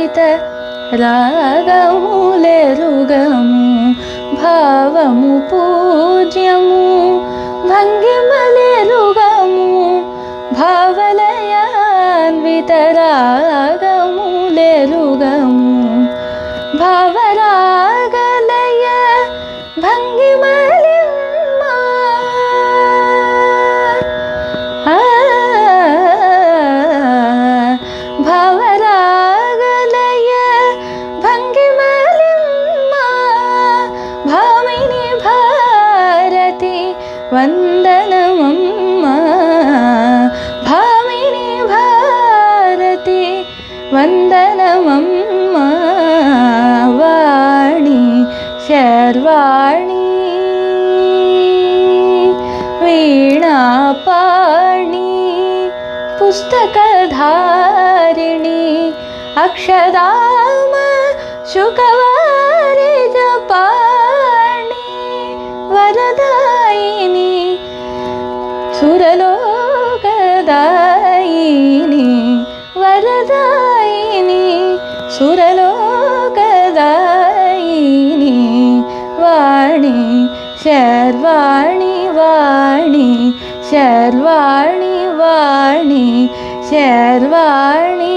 అన్విత రాగములెరుగము భావము పూజ్యము భంగిమలెరుగము భావలయాన్విత రాగములెరుగము భావరాగలయ భంగిమలిమ్మ భావరాగలయ భంగిమలిమ్మ భామిని భారతి వందనమమ్మ భామిని భారతి వందనమమ్మ వాణి శర్వాణి వీణాపాణి పుస్తకధారిణి అక్షదామ శుకవారిజపాణి వరదాయిని సురలోకదాయిని వరదాయిని సురలోకదాయిని వాణి శర్వాణి వాణి శర్వాణి వాణి శర్వాణి